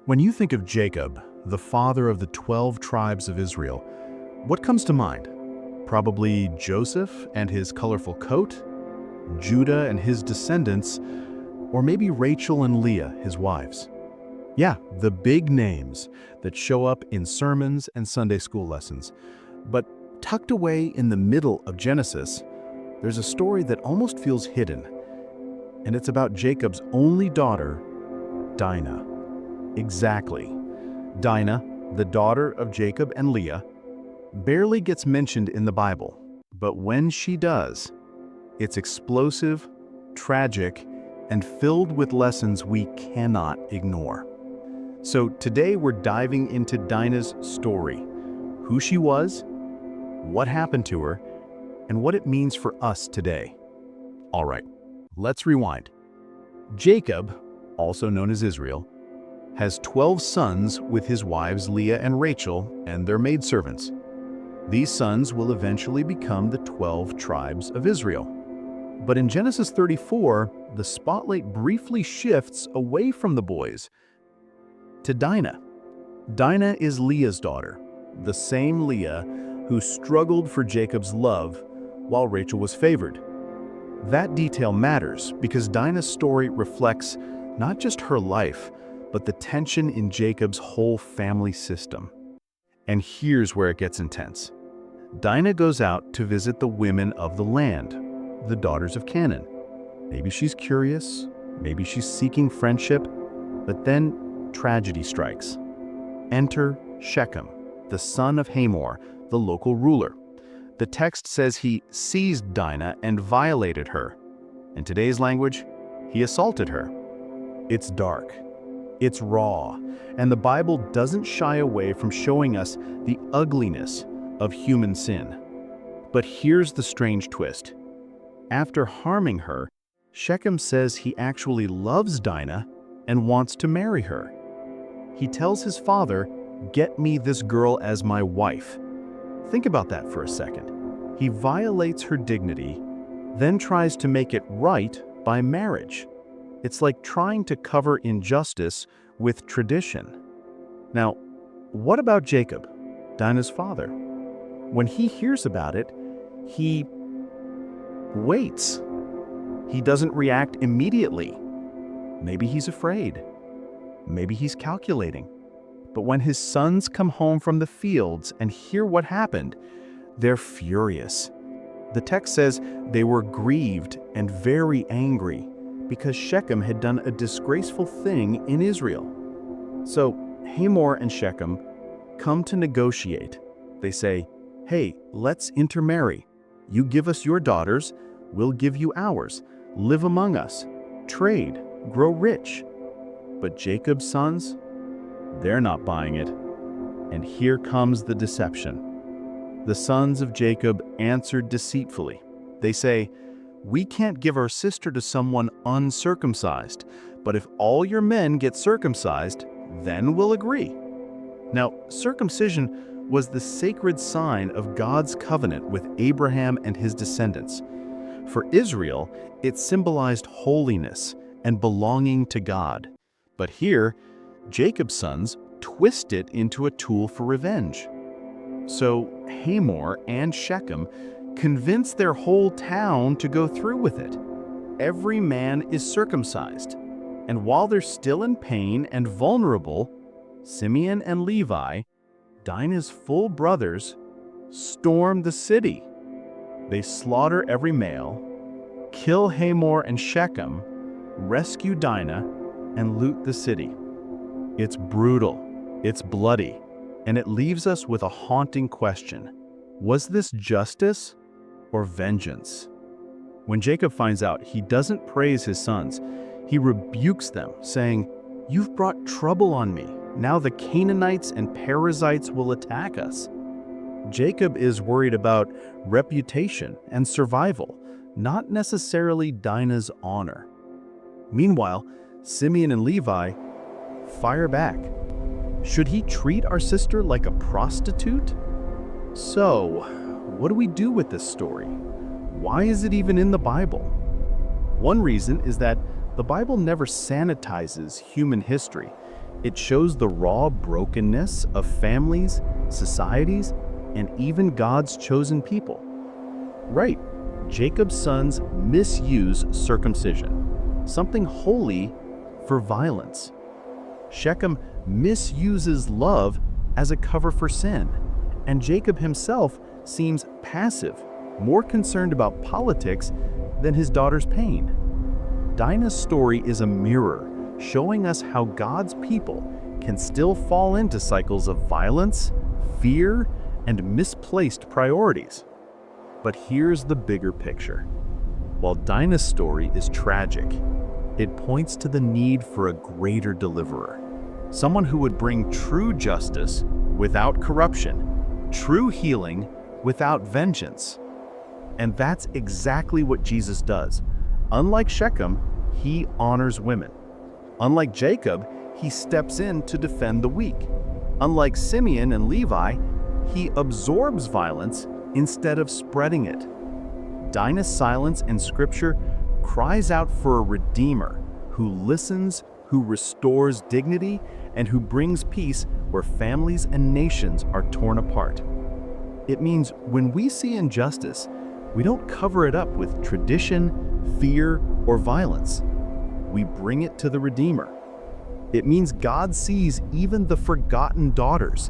When you think of Jacob, the father of the 12 tribes of Israel, what comes to mind? Probably Joseph and his colorful coat, Judah and his descendants, or maybe Rachel and Leah, his wives. Yeah, the big names that show up in sermons and Sunday school lessons. But tucked away in the middle of Genesis, there's a story that almost feels hidden, and it's about Jacob's only daughter, Dinah. Exactly. Dinah, the daughter of Jacob and Leah, barely gets mentioned in the Bible, but when she does, it's explosive, tragic, and filled with lessons we cannot ignore. So today we're diving into Dinah's story, who she was, what happened to her, and what it means for us today. All right, let's rewind. Jacob, also known as Israel, has 12 sons with his wives Leah and Rachel and their maidservants. These sons will eventually become the 12 tribes of Israel. But in Genesis 34, the spotlight briefly shifts away from the boys to Dinah. Dinah is Leah's daughter, the same Leah who struggled for Jacob's love while Rachel was favored. That detail matters because Dinah's story reflects not just her life, but the tension in Jacob's whole family system. And here's where it gets intense. Dinah goes out to visit the women of the land, the daughters of Canaan. Maybe she's curious, maybe she's seeking friendship, but then tragedy strikes. Enter Shechem, the son of Hamor, the local ruler. The text says he seized Dinah and violated her. In today's language, he assaulted her. It's dark. It's raw, and the Bible doesn't shy away from showing us the ugliness of human sin. But here's the strange twist. After harming her, Shechem says he actually loves Dinah and wants to marry her. He tells his father, "Get me this girl as my wife." Think about that for a second. He violates her dignity, then tries to make it right by marriage. It's like trying to cover injustice with tradition. Now, what about Jacob, Dinah's father? When he hears about it, he waits. He doesn't react immediately. Maybe he's afraid. Maybe he's calculating. But when his sons come home from the fields and hear what happened, they're furious. The text says they were grieved and very angry because Shechem had done a disgraceful thing in Israel. So Hamor and Shechem come to negotiate. They say, "Hey, let's intermarry. You give us your daughters, we'll give you ours. Live among us, trade, grow rich." But Jacob's sons, they're not buying it. And here comes the deception. The sons of Jacob answered deceitfully. They say, "We can't give our sister to someone uncircumcised, but if all your men get circumcised, then we'll agree." Now, circumcision was the sacred sign of God's covenant with Abraham and his descendants. For Israel, it symbolized holiness and belonging to God. But here, Jacob's sons twist it into a tool for revenge. So Hamor and Shechem convince their whole town to go through with it. Every man is circumcised. And while they're still in pain and vulnerable, Simeon and Levi, Dinah's full brothers, storm the city. They slaughter every male, kill Hamor and Shechem, rescue Dinah, and loot the city. It's brutal, it's bloody, and it leaves us with a haunting question. Was this justice or vengeance? When Jacob finds out, he doesn't praise his sons. He rebukes them, saying, "You've brought trouble on me. Now the Canaanites and Perizzites will attack us." Jacob is worried about reputation and survival, not necessarily Dinah's honor. Meanwhile, Simeon and Levi fire back. Should he treat our sister like a prostitute? So, what do we do with this story? Why is it even in the Bible? One reason is that the Bible never sanitizes human history. It shows the raw brokenness of families, societies, and even God's chosen people. Right, Jacob's sons misuse circumcision, something holy, for violence. Shechem misuses love as a cover for sin, and Jacob himself seems passive, more concerned about politics than his daughter's pain. Dinah's story is a mirror showing us how God's people can still fall into cycles of violence, fear, and misplaced priorities. But here's the bigger picture. While Dinah's story is tragic, it points to the need for a greater deliverer, someone who would bring true justice without corruption, true healing without vengeance. And that's exactly what Jesus does. Unlike Shechem, he honors women. Unlike Jacob, he steps in to defend the weak. Unlike Simeon and Levi, he absorbs violence instead of spreading it. Dinah's silence in Scripture cries out for a redeemer who listens, who restores dignity, and who brings peace where families and nations are torn apart. It means when we see injustice, we don't cover it up with tradition, fear, or violence. We bring it to the Redeemer. It means God sees even the forgotten daughters,